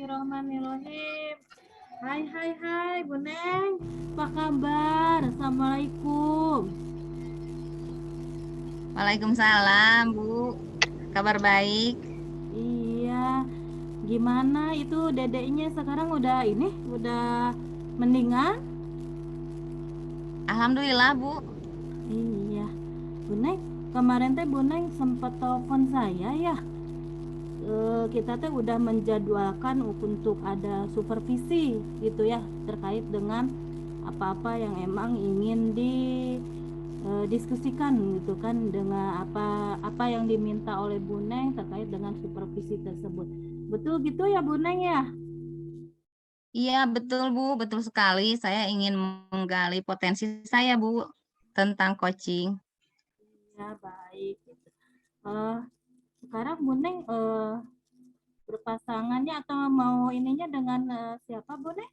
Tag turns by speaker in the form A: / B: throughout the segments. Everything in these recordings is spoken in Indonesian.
A: Bismillahirrahmanirrahim. Hai, Bu Neng. Apa kabar? Assalamualaikum.
B: Waalaikumsalam, Bu. Kabar baik?
A: Iya. Gimana itu dedeknya sekarang udah mendingan?
B: Alhamdulillah, Bu.
A: Iya. Bu Neng, kemarin teh Bu Neng sempat telepon saya ya. Kita teh udah menjadwalkan untuk ada supervisi gitu ya terkait dengan apa-apa yang emang ingin diskusikan gitu kan dengan apa yang diminta oleh Bu Neng terkait dengan supervisi tersebut. Betul gitu ya Bu Neng ya?
B: Iya, betul, Bu. Betul sekali. Saya ingin menggali potensi saya, Bu, tentang coaching.
A: Ya baik. Eh, Sekarang Bu Neng berpasangannya atau mau ininya dengan siapa Bu Neng?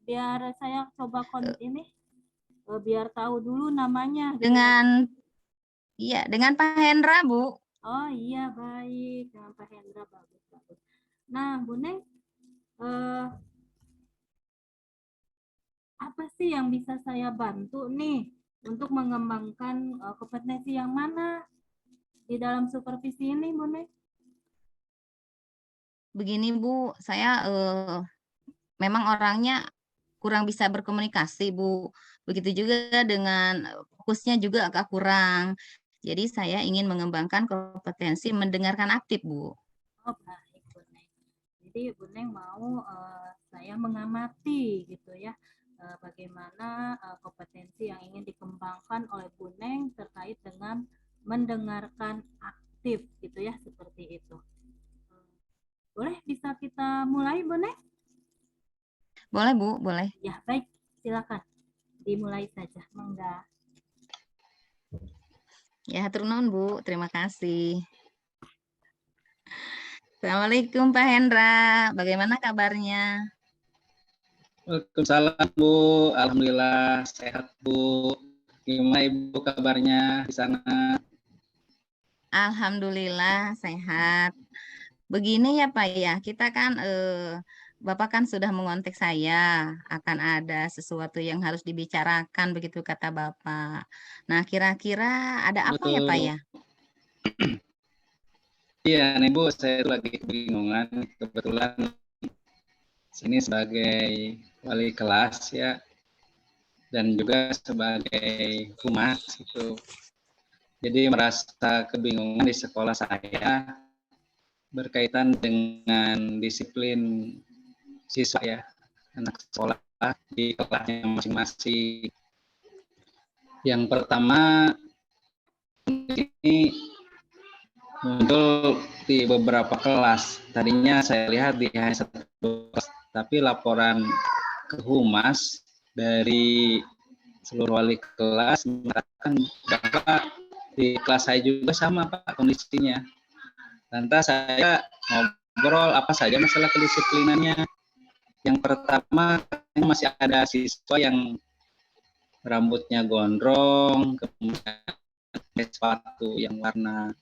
A: Biar saya coba
B: Eh,
A: ini biar tahu dulu namanya gitu ya.
B: Dengan, iya, dengan Pak Hendra, Bu.
A: Oh iya baik dengan Pak Hendra bagus bagus. Nah Bu Neng eh, apa sih yang bisa saya bantu nih untuk mengembangkan kompetensi yang mana di dalam supervisi ini Bu Neng?
B: Begini, Bu. Saya memang orangnya kurang bisa berkomunikasi, Bu. Begitu juga dengan fokusnya juga agak kurang. Jadi saya ingin mengembangkan kompetensi mendengarkan aktif, Bu.
A: Oh baik Bu Neng. Jadi Bu Neng mau saya mengamati gitu ya bagaimana kompetensi yang ingin dikembangkan oleh Bu Neng terkait dengan mendengarkan aktif gitu ya seperti itu. Boleh bisa kita mulai Bu Neng?
B: Boleh, Bu, boleh.
A: Ya baik silakan dimulai saja. Mangga.
B: Ya, hatur nuhun, Bu. Terima kasih. Assalamualaikum, Pak Hendra. Bagaimana kabarnya?
C: Waalaikumsalam Bu, Alhamdulillah sehat Bu. Gimana Ibu kabarnya di sana?
B: Alhamdulillah sehat. Begini ya, Pak ya. Kita kan Bapak kan sudah mengontak saya akan ada sesuatu yang harus dibicarakan begitu kata Bapak. Nah, kira-kira ada apa ya, Pak
C: Betul.
B: ya?
C: Iya nih Bu, saya lagi kebingungan. Kebetulan sini sebagai wali kelas ya, dan juga sebagai humas itu. Jadi merasa kebingungan di sekolah saya berkaitan dengan disiplin siswa ya, anak sekolah di kelasnya masing-masing. Yang pertama ini muncul di beberapa kelas. Tadinya saya lihat di hanya satu kelas, tapi laporan ke humas dari seluruh wali kelas mengatakan bahwa di kelas saya juga sama Pak kondisinya. Lantas saya ngobrol apa saja masalah kedisiplinannya. Yang pertama masih ada siswa yang rambutnya gondrong, kemudian sepatu yang warna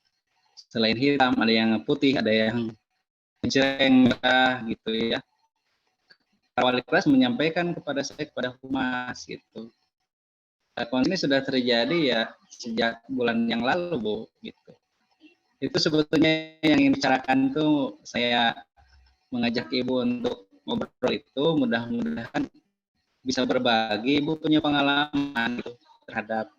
C: selain hitam ada yang putih, ada yang mencereng merah gitu ya. Wali kelas menyampaikan kepada saya, kepada humas gitu. Kondisi ini sudah terjadi ya sejak bulan yang lalu Bu gitu. Itu sebetulnya yang ingin bicarakan tuh saya mengajak Ibu untuk ngobrol itu, mudah-mudahan bisa berbagi Ibu punya pengalaman gitu terhadap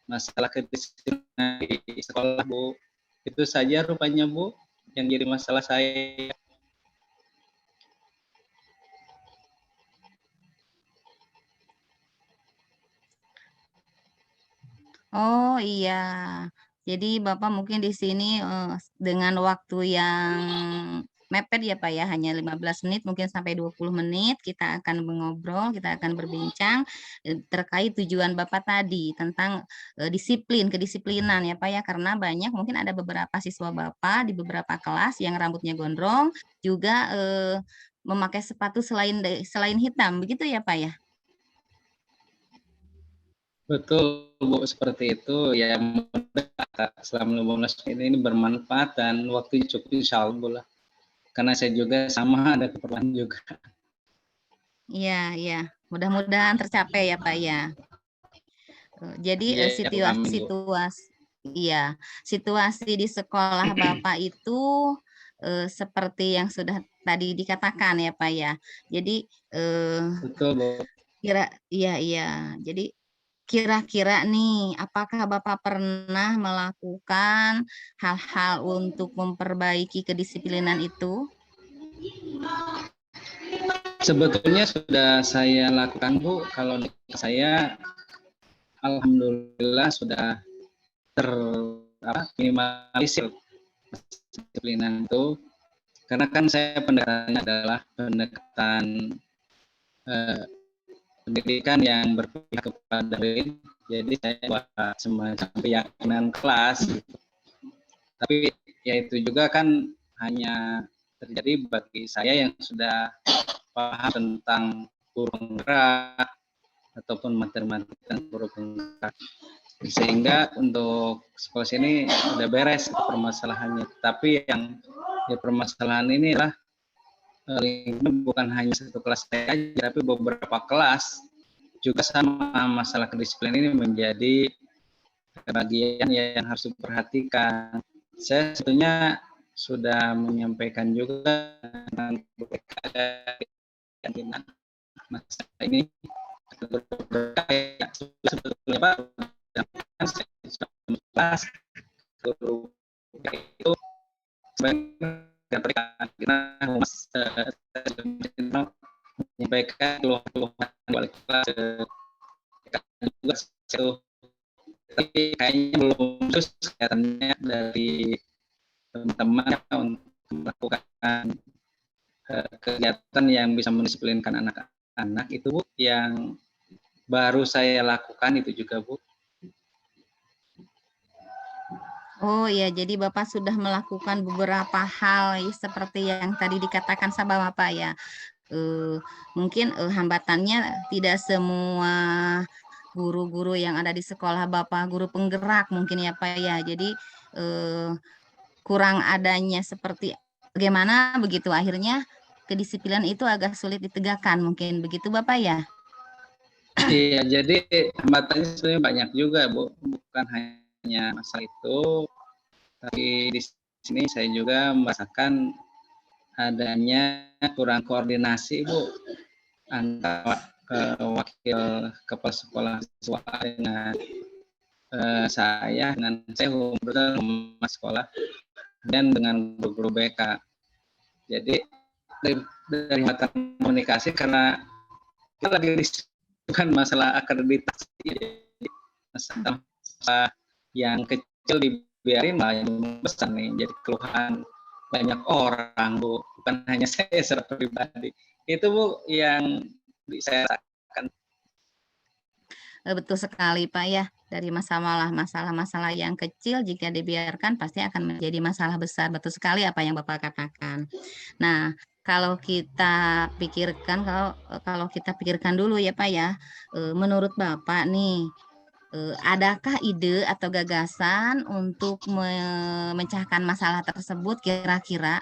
C: masalah kedisiplinan di sekolah Bu. Itu saja rupanya Bu yang jadi masalah saya.
B: Oh iya. Jadi Bapak mungkin di sini dengan waktu yang mepet ya Pak ya, hanya 15 menit mungkin sampai 20 menit kita akan mengobrol, kita akan berbincang terkait tujuan Bapak tadi tentang disiplin, kedisiplinan ya Pak ya, karena banyak mungkin ada beberapa siswa Bapak di beberapa kelas yang rambutnya gondrong juga memakai sepatu selain hitam, begitu ya Pak ya?
C: Betul Bu, seperti itu ya, selama 15 menit ini bermanfaat dan waktunya cukup insya Allah. karena saya juga sama ada keperluan juga.
B: Iya, iya. Mudah-mudahan tercapai ya, Pak ya. Jadi
C: Iya, Bu, amin, Bu.
B: situasi di sekolah Bapak itu seperti yang sudah tadi dikatakan ya, Pak ya. Jadi
C: Betul, Bu.
B: iya. Jadi kira-kira nih, apakah Bapak pernah melakukan hal-hal untuk memperbaiki kedisiplinan itu?
C: Sebetulnya sudah saya lakukan, Bu. Kalau di saya alhamdulillah sudah minimalisir disiplinan itu, karena kan saya pendekatannya adalah pendekatan eh, pendidikan yang berpihak kepada murid. Jadi saya buat semacam keyakinan kelas gitu. Tapi ya itu juga kan hanya terjadi bagi saya yang sudah paham tentang guru penggerak ataupun materi-materi tentang guru penggerak, sehingga untuk sekolah ini sudah beres permasalahannya. Tapi yang permasalahan ini adalah bukan hanya satu kelas saya aja, tapi beberapa kelas juga sama masalah kedisiplinan ini menjadi bagian yang harus diperhatikan. Saya sebetulnya sudah menyampaikan juga dengan dengan masalah ini sebetulnya Pak, itu sebenarnya menyampaikan keluhan balik kelas juga itu, tapi kayaknya belum terus kelihatannya dari teman-teman untuk melakukan kegiatan yang bisa mendisiplinkan anak-anak itu, Bu, yang baru saya lakukan itu juga, Bu.
B: Oh iya, jadi Bapak sudah melakukan beberapa hal seperti yang tadi dikatakan sama Bapak ya. Mungkin hambatannya tidak semua guru-guru yang ada di sekolah Bapak guru penggerak mungkin ya Pak ya. Jadi kurang adanya seperti bagaimana begitu akhirnya kedisiplinan itu agak sulit ditegakkan mungkin begitu Bapak ya.
C: Iya, jadi hambatannya sebenarnya banyak juga, Bu. Bukan hanya masalah itu, tapi di sini saya juga merasakan adanya kurang koordinasi, Bu, antara wakil kepala sekolah siswa dengan saya humas sekolah dan dengan guru BK. Jadi dari mata komunikasi, karena kita lagi bukan masalah akreditasi, masalah yang kecil dibiarin malah yang besar nih jadi keluhan banyak orang, Bu, bukan hanya saya secara pribadi. Itu, Bu, yang saya rasakan.
B: Betul sekali Pak ya, dari masalah-masalah yang kecil jika dibiarkan pasti akan menjadi masalah besar. Betul sekali apa yang Bapak katakan. Nah, kalau kita pikirkan kalau kita pikirkan dulu ya Pak ya, menurut Bapak nih, adakah ide atau gagasan untuk memecahkan masalah tersebut kira-kira?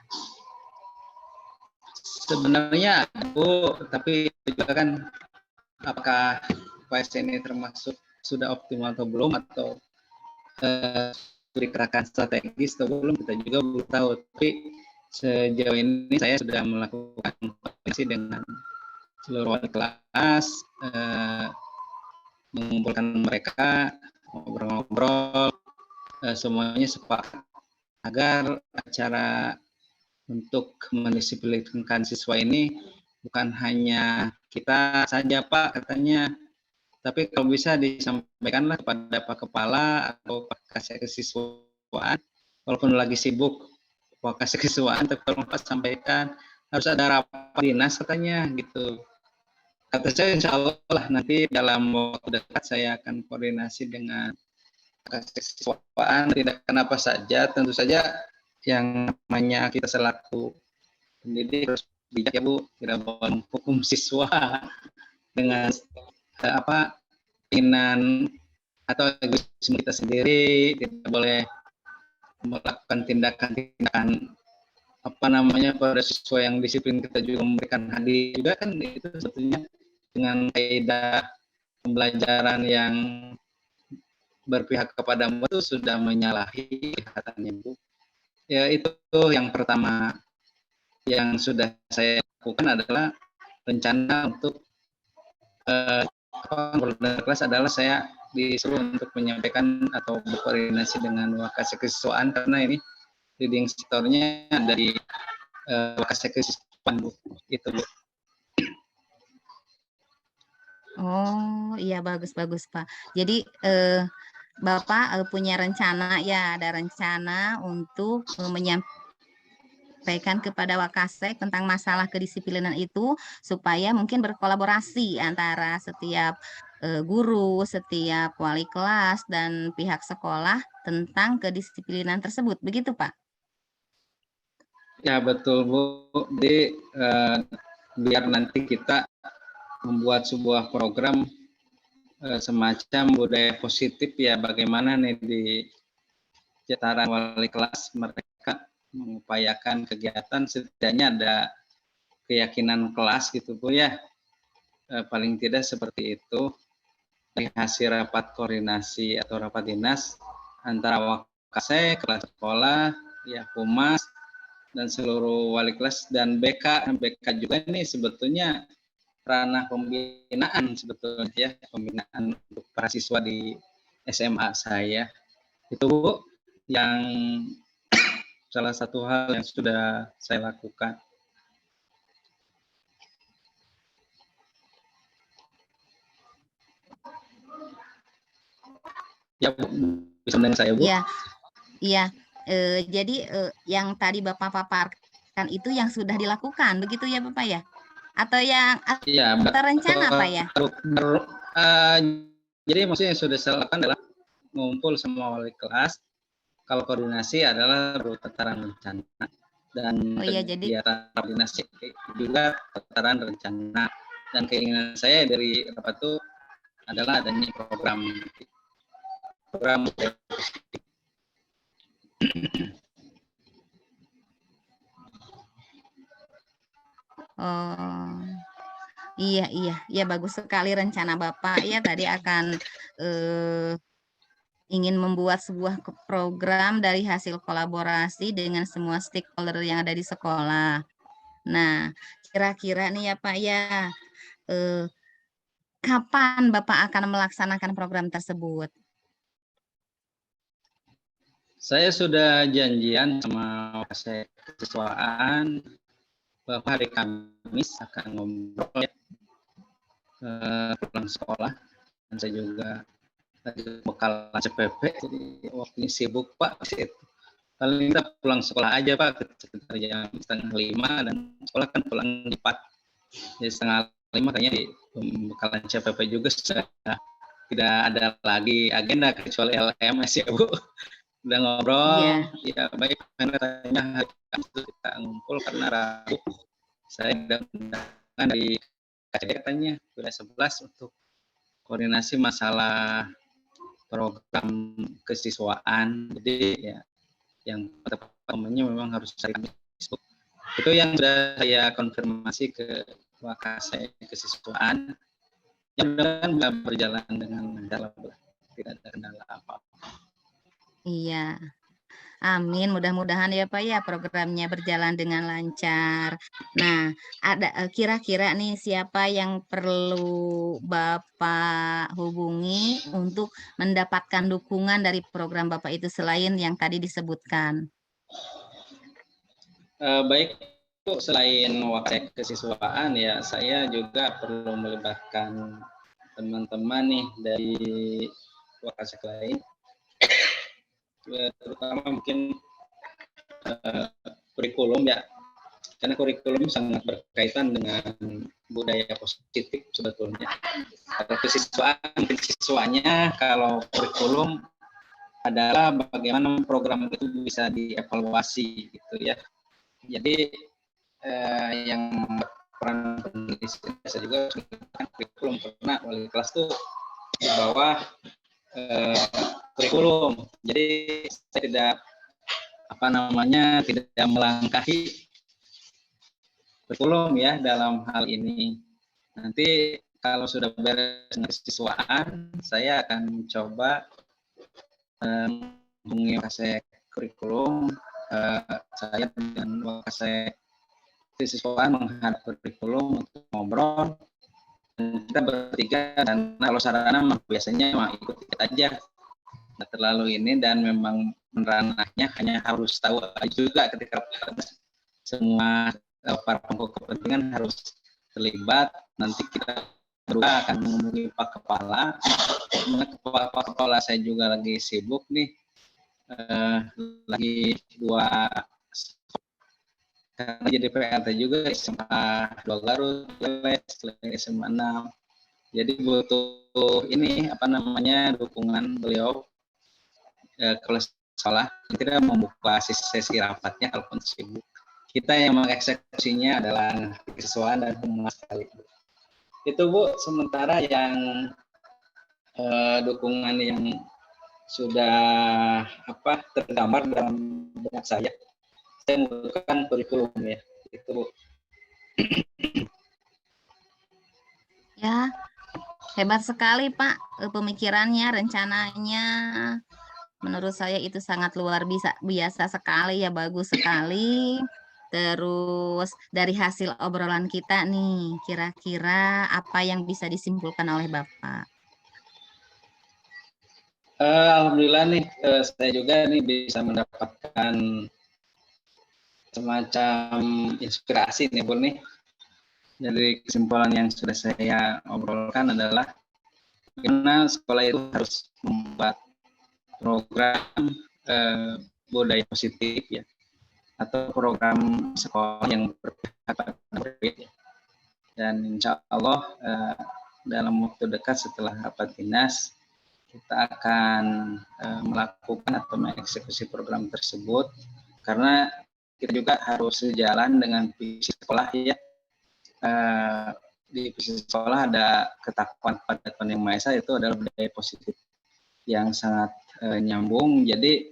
C: Sebenarnya, Bu, tapi juga kan apakah UPS ini termasuk sudah optimal atau belum, atau dikerahkan strategis atau belum, kita juga belum tahu. Tapi sejauh ini saya sudah melakukan komunikasi dengan seluruh wali kelas, mengumpulkan mereka, ngobrol-ngobrol, semuanya sepakat agar acara untuk mendisiplinkan siswa ini bukan hanya kita saja, Pak, katanya, tapi kalau bisa disampaikanlah kepada Pak Kepala atau Pak Kasih Kesiswaan, walaupun lagi sibuk Pak Kasih Kesiswaan, tapi kalau Pak sampaikan harus ada rapat dinas katanya gitu. Kata saya insya Allah nanti dalam waktu dekat saya akan koordinasi dengan kesiswaan, tidak kenapa saja, tentu saja yang namanya kita selaku pendidik harus bijak ya, Bu, tidak boleh menghukum siswa dengan keinginan atau egoisme kita sendiri, tidak boleh melakukan tindakan-tindakan apa namanya, pada siswa yang disiplin kita juga memberikan hadiah juga kan, itu sebetulnya dengan kaidah pembelajaran yang berpihak kepadamu itu sudah menyalahi, katanya Bu. Ya itu yang pertama yang sudah saya lakukan adalah rencana untuk kelas adalah saya disuruh untuk menyampaikan atau berkoordinasi dengan Wakasek Kesiswaan, karena ini leading sektornya dari Wakasek Kesiswaan Bu. Itu Bu.
B: Oh, iya bagus-bagus Pak. Jadi Bapak punya rencana ya, ada rencana untuk menyampaikan kepada Wakasek tentang masalah kedisiplinan itu supaya mungkin berkolaborasi antara setiap guru, setiap wali kelas dan pihak sekolah tentang kedisiplinan tersebut. Begitu Pak?
C: Ya betul Bu. Jadi biar nanti kita membuat sebuah program semacam budaya positif ya, bagaimana nih di tataran wali kelas mereka mengupayakan kegiatan, setidaknya ada keyakinan kelas gitu Bu ya, paling tidak seperti itu dari hasil rapat koordinasi atau rapat dinas antara Wakasek, kelas sekolah, ya humas dan seluruh wali kelas dan BK juga ini sebetulnya ranah pembinaan sebetulnya ya, pembinaan untuk para siswa di SMA saya. Itu Bu yang salah satu hal yang sudah saya lakukan. Ya Bu, bisa mendengar saya Bu?
B: Iya, iya. Jadi yang tadi Bapak paparkan itu yang sudah dilakukan, begitu ya Bapak ya? Atau yang
C: Iya,
B: terencana Pak ya?
C: Jadi maksudnya yang sudah saya lakukan adalah ngumpul semua wali kelas. Kalau koordinasi adalah tataran rencana dan kegiatan koordinasi juga tataran rencana. Dan keinginan saya dari rapat itu adalah adanya program.
B: Oh, iya, bagus sekali rencana Bapak ya. Tadi akan ingin membuat sebuah program dari hasil kolaborasi dengan semua stakeholder yang ada di sekolah. Nah, kira-kira nih ya Pak ya, kapan Bapak akan melaksanakan program tersebut?
C: Saya sudah janjian sama Wakasek Kesiswaan bahwa hari Kamis akan ngobrol ya, pulang sekolah, dan saya juga bekal CPP, jadi waktunya sibuk Pak. Paling kita pulang sekolah aja Pak sekitar jam 4:30 dan sekolah kan pulang di 4, jadi 4:30 kayaknya di bekalan CPP juga sudah tidak ada lagi agenda kecuali LMS ya Bu. Udah ngobrol, ya baik, katanya hari Kamis kita ngumpul karena Rabu saya ada undangan dari KCD katanya sudah 11 untuk koordinasi masalah program kesiswaan. Jadi ya yang tepat-tepatnya memang harus cari Facebook. Itu yang sudah saya konfirmasi ke Wakasek Kesiswaan. Yang mudah-mudahan berjalan dengan lancar, tidak ada kendala apa-apa.
B: Iya. Amin, mudah-mudahan ya Pak ya programnya berjalan dengan lancar. Nah, ada kira-kira nih siapa yang perlu Bapak hubungi untuk mendapatkan dukungan dari program Bapak itu selain yang tadi disebutkan?
C: Baik Bu, selain Wakasek Kesiswaan ya saya juga perlu melibatkan teman-teman nih dari Wakasek lain, terutama mungkin kurikulum ya, karena kurikulum sangat berkaitan dengan budaya positif sebetulnya. Kalau siswanya, kalau kurikulum adalah bagaimana program itu bisa dievaluasi gitu ya. Jadi yang peran penulis saya juga kan kurikulum, karena wali kelas tuh di bawah kurikulum. Jadi saya tidak apa namanya tidak melangkahi kurikulum ya dalam hal ini. Nanti kalau sudah beres siswaan, saya akan mencoba menghubungi Wakasek kurikulum. Saya dengan Wakasek siswaan menghadap kurikulum untuk ngobrol. Dan kita bertiga, dan kalau sarana biasanya ikut-ikut aja, nggak terlalu ini, dan memang ranahnya hanya harus tahu juga ketika semua para pemangku kepentingan harus terlibat. Nanti kita berdua akan menghubungi Pak Kepala. Kepala saya juga lagi sibuk nih, lagi dua, karena jadi PRT juga SMA 2 Garut, SMA 6. Jadi butuh ini apa namanya dukungan beliau kalau salah. Kita membuka sesi rapatnya kalaupun sibuk. Kita yang mengeksekusinya adalah siswaan dan humas kali. Itu Bu, sementara yang dukungan yang sudah tergambar dalam benak saya membutuhkan kurikulum ya. Itu Bu.
B: Ya, hebat sekali Pak pemikirannya, rencananya. Menurut saya itu sangat luar biasa sekali ya, bagus sekali. Terus dari hasil obrolan kita nih, kira-kira apa yang bisa disimpulkan oleh Bapak?
C: Alhamdulillah nih, saya juga nih bisa mendapatkan semacam inspirasi nih Bu nih. Dari kesimpulan yang sudah saya obrolkan adalah bagaimana sekolah itu harus membuat program budaya positif ya, atau program sekolah yang berpihak pada murid. Dan insya Allah dalam waktu dekat setelah rapat dinas kita akan melakukan atau mengeksekusi program tersebut, karena kita juga harus sejalan dengan visi sekolah ya. Di visi sekolah ada ketakwaan pada Tuhan Yang Maha Esa, itu adalah budaya positif yang sangat nyambung. Jadi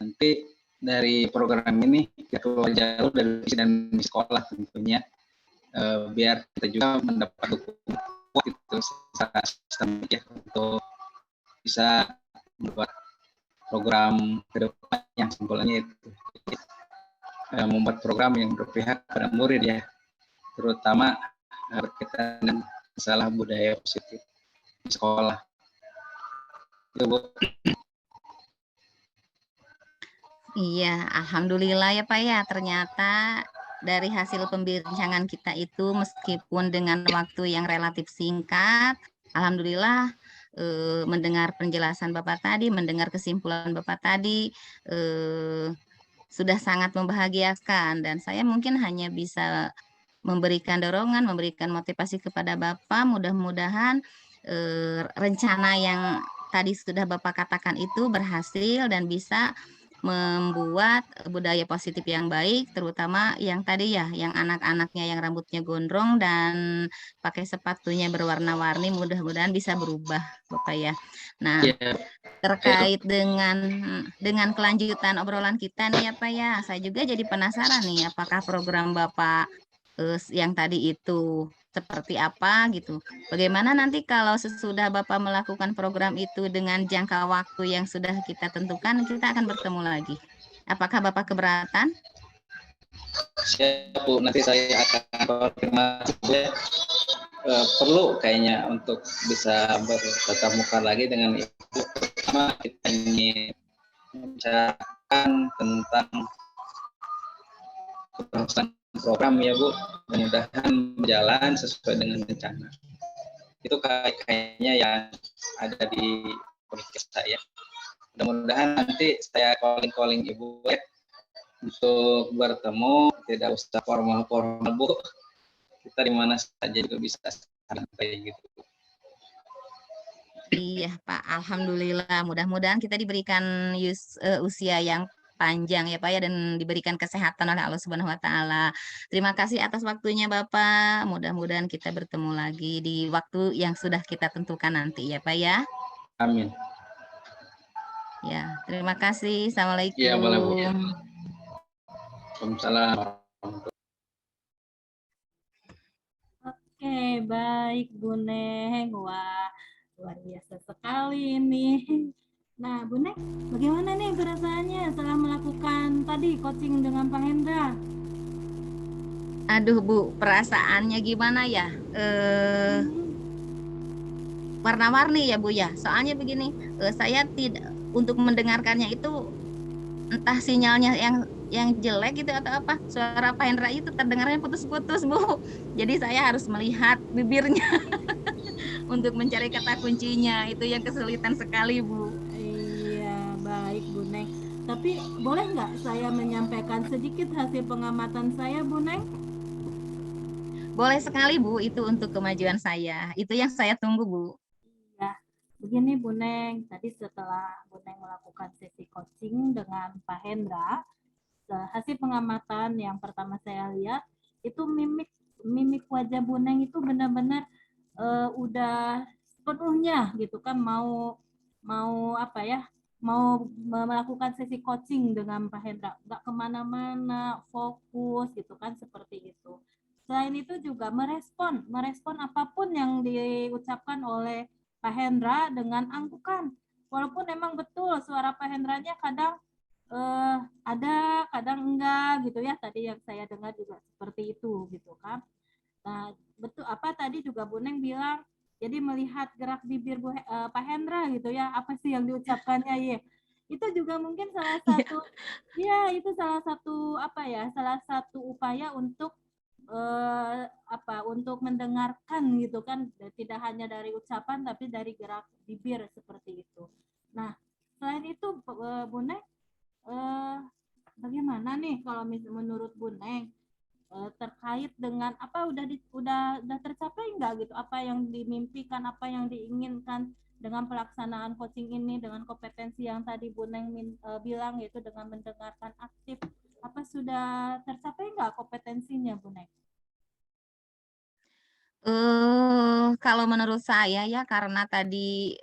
C: nanti dari program ini kita keluar jalur dari visi dan misi sekolah tentunya, biar kita juga mendapat dukungan itu secara sistemik ya, untuk bisa membuat program ke depan yang simpulnya itu membuat program yang berpihak pada murid ya, terutama berkaitan dengan masalah budaya positif di sekolah. Itu Bu.
B: Iya, alhamdulillah ya Pak ya, ternyata dari hasil pembincangan kita itu meskipun dengan waktu yang relatif singkat, alhamdulillah mendengar penjelasan Bapak tadi, mendengar kesimpulan Bapak tadi sudah sangat membahagiakan, dan saya mungkin hanya bisa memberikan dorongan, memberikan motivasi kepada Bapak, mudah-mudahan rencana yang tadi sudah Bapak katakan itu berhasil dan bisa membuat budaya positif yang baik, terutama yang tadi ya, yang anak-anaknya yang rambutnya gondrong dan pakai sepatunya berwarna-warni, mudah-mudahan bisa berubah, Bapak ya. Nah, terkait dengan kelanjutan obrolan kita nih ya Pak ya, saya juga jadi penasaran nih, apakah program Bapak yang tadi itu seperti apa gitu. Bagaimana nanti kalau sesudah Bapak melakukan program itu dengan jangka waktu yang sudah kita tentukan, kita akan bertemu lagi. Apakah Bapak keberatan?
C: Siap Bu, nanti saya akan konfirmasi. Perlu kayaknya untuk bisa bertatap muka lagi dengan Ibu. Pertama kita ingin membicarakan tentang keberhasilan program ya Bu, mudah-mudahan berjalan sesuai dengan rencana. Itu kayaknya yang ada di podcast saya. Mudah-mudahan nanti saya calling Ibu ya, untuk bertemu, tidak usah formal-formal Bu. Kita di mana saja juga bisa santai gitu.
B: Iya Pak, alhamdulillah. Mudah-mudahan kita diberikan usia yang panjang ya Pak ya, dan diberikan kesehatan oleh Allah Subhanahu wa taala. Terima kasih atas waktunya Bapak. Mudah-mudahan kita bertemu lagi di waktu yang sudah kita tentukan nanti ya Pak ya.
C: Amin.
B: Ya, terima kasih.
C: Iya, boleh Bu.
B: Assalamualaikum.
C: Waalaikumsalam.
A: Oke, baik Bu Neng. Wah, luar biasa sekali ini. Nah, Bu Neng, bagaimana nih perasaannya setelah melakukan tadi coaching dengan Pak Hendra?
B: Aduh Bu, perasaannya gimana ya? Warna-warni ya Bu ya. Soalnya begini, saya tidak untuk mendengarkannya itu entah sinyalnya yang jelek gitu atau apa. Suara Pak Hendra itu terdengarnya putus-putus Bu. Jadi saya harus melihat bibirnya untuk mencari kata kuncinya. Itu yang kesulitan sekali Bu.
A: Iya, baik Bu Neng. Tapi boleh nggak saya menyampaikan sedikit hasil pengamatan saya, Bu Neng?
B: Boleh sekali Bu, itu untuk kemajuan saya. Itu yang saya tunggu Bu.
A: Ya, begini Bu Neng. Tadi setelah Bu Neng melakukan sesi coaching dengan Pak Hendra, hasil pengamatan yang pertama saya lihat itu mimik mimik wajah Bu Neng itu benar-benar udah sepenuhnya gitu kan mau mau apa ya mau melakukan sesi coaching dengan Pak Hendra, nggak kemana-mana, fokus gitu kan seperti itu. Selain itu juga merespon apapun yang diucapkan oleh Pak Hendra dengan anggukan. Walaupun emang betul suara Pak Hendranya kadang ada, kadang enggak gitu ya. Tadi yang saya dengar juga seperti itu gitu kan. Nah, betul apa tadi juga Bu Neng bilang, jadi melihat gerak bibir Pak Hendra gitu ya, apa sih yang diucapkannya ya. Itu juga mungkin salah satu, ya itu salah satu apa ya, salah satu upaya untuk untuk mendengarkan gitu kan, tidak hanya dari ucapan tapi dari gerak bibir seperti itu. Nah, selain itu Bu Neng, eh, bagaimana nih kalau menurut Bu Neng terkait dengan apa udah tercapai nggak gitu apa yang dimimpikan, apa yang diinginkan dengan pelaksanaan coaching ini, dengan kompetensi yang tadi Bu Neng bilang yaitu dengan mendengarkan aktif, apa sudah tercapai nggak kompetensinya Bu Neng?
B: Kalau menurut saya ya karena tadi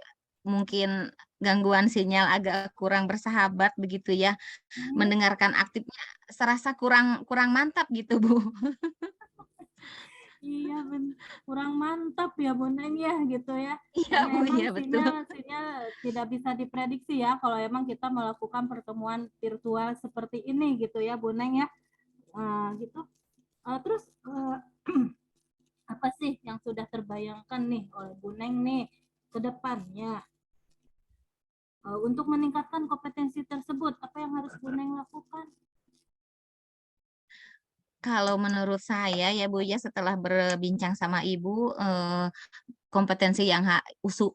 B: mungkin gangguan sinyal agak kurang bersahabat begitu ya,
A: Hmm,
B: mendengarkan aktifnya serasa kurang kurang mantap gitu Bu.
A: iya kurang mantap ya Bu Neng ya gitu ya.
B: Iya
A: Karena
B: Bu,
A: emang
B: iya betul.
A: sinyal tidak bisa diprediksi ya kalau emang kita melakukan pertemuan virtual seperti ini gitu ya Bu Neng ya. Gitu. Terus apa sih yang sudah terbayangkan nih oleh Bu Neng nih ke depannya untuk meningkatkan kompetensi tersebut? Apa yang harus Bu Neng lakukan?
B: Kalau menurut saya ya Bu ya setelah berbincang sama Ibu, kompetensi yang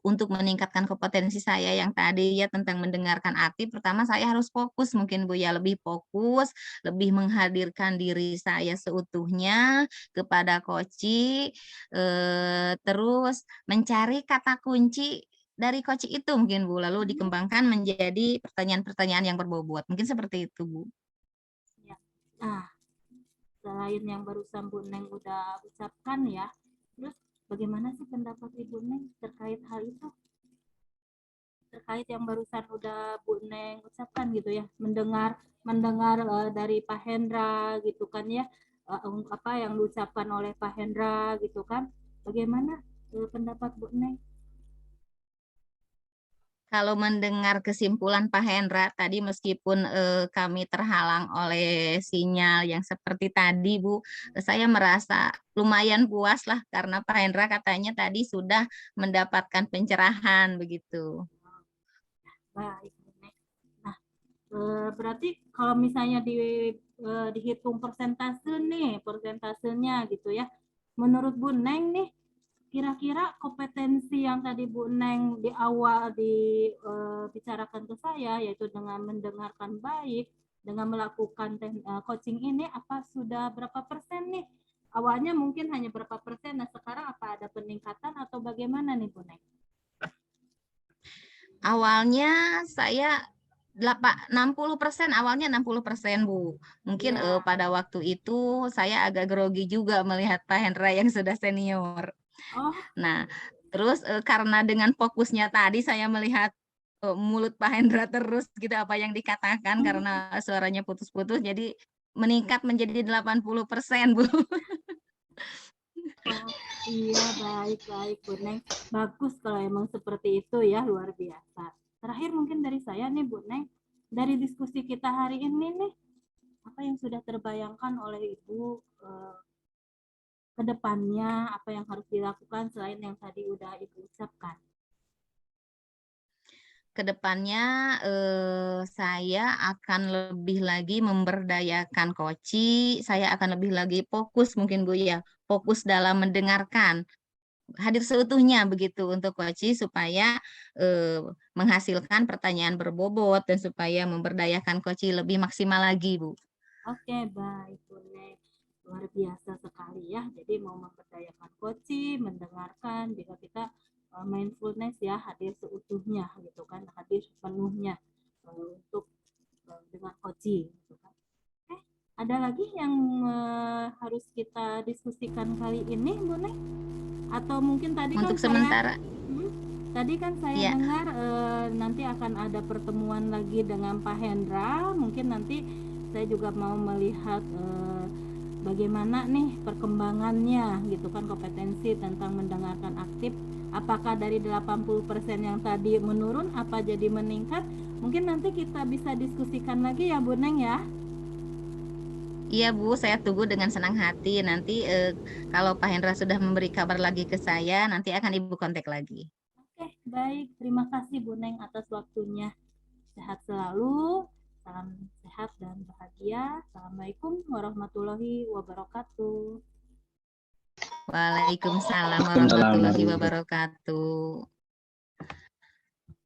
B: untuk meningkatkan kompetensi saya yang tadi ya tentang mendengarkan aktif, pertama saya harus fokus mungkin Bu ya, lebih fokus, lebih menghadirkan diri saya seutuhnya kepada coaching, terus mencari kata kunci dari coaching itu mungkin Bu, lalu
A: Hmm,
B: dikembangkan menjadi pertanyaan-pertanyaan yang berbobot, mungkin seperti itu Bu.
A: ya. Nah, selain yang barusan Bu Neng udah ucapkan ya, terus bagaimana sih pendapat Ibu Neng terkait hal itu? Terkait yang barusan udah Bu Neng ucapkan gitu ya, mendengar mendengar dari Pak Hendra gitu kan ya, apa yang diucapkan oleh Pak Hendra gitu kan, bagaimana pendapat Bu Neng?
B: Kalau mendengar kesimpulan Pak Hendra tadi meskipun kami terhalang oleh sinyal yang seperti tadi Bu, saya merasa lumayan puas lah karena Pak Hendra katanya tadi sudah mendapatkan pencerahan begitu.
A: Baik Bu Neng. Nah, berarti kalau misalnya dihitung persentase nih, persentasenya gitu ya, menurut Bu Neng nih, kira-kira kompetensi yang tadi Bu Neng di awal dibicarakan ke saya, yaitu dengan mendengarkan baik, dengan melakukan coaching ini, apa sudah berapa persen nih? Awalnya mungkin hanya berapa persen, nah sekarang apa ada peningkatan atau bagaimana nih Bu Neng?
B: Awalnya saya 60%, awalnya 60% Bu. Mungkin
A: Iya.
B: pada waktu itu saya agak grogi juga melihat Pak Hendra yang sudah senior.
A: Oh,
B: Nah, terus karena dengan fokusnya tadi saya melihat mulut Pak Hendra terus gitu apa yang dikatakan
A: hmm,
B: karena suaranya putus-putus, jadi meningkat menjadi 80%, Bu.
A: Oh, iya, baik-baik Bu Neng. Bagus kalau emang seperti itu ya, luar biasa. Terakhir mungkin dari saya nih Bu Neng, dari diskusi kita hari ini nih, apa yang sudah terbayangkan oleh Ibu ke depannya, apa yang harus dilakukan selain yang tadi udah Ibu ucapkan?
B: Kedepannya saya akan lebih lagi memberdayakan koci, saya akan lebih lagi fokus mungkin Bu ya, fokus dalam mendengarkan, hadir seutuhnya begitu untuk koci supaya menghasilkan pertanyaan berbobot dan supaya memberdayakan koci lebih maksimal lagi, Bu.
A: Oke, baik Bu Neng. Luar biasa sekali ya. Jadi mau memberdayakan koci, mendengarkan, juga kita mindfulness ya, hadir seutuhnya gitu kan, hadir sepenuhnya untuk dengan koci gitu kan. Ada lagi yang harus kita diskusikan kali ini Bu Neng? Atau mungkin tadi kan
B: Untuk
A: saya
B: sementara,
A: tadi kan saya
B: ya,
A: dengar nanti akan ada pertemuan lagi dengan Pak Hendra. Mungkin nanti saya juga mau melihat bagaimana nih perkembangannya gitu kan, kompetensi tentang mendengarkan aktif. Apakah dari 80% yang tadi menurun apa jadi meningkat? Mungkin nanti kita bisa diskusikan lagi ya Bu Neng ya.
B: iya Bu, saya tunggu dengan senang hati. Nanti kalau Pak Hendra sudah memberi kabar lagi ke saya, nanti akan Ibu kontak lagi.
A: Oke, baik. Terima kasih Bu Neng atas waktunya. Sehat selalu, salam sehat dan bahagia. Assalamualaikum warahmatullahi wabarakatuh.
B: Waalaikumsalam
C: Waalaikumsalam
B: warahmatullahi
C: warahmatullahi wabarakatuh.
B: wabarakatuh.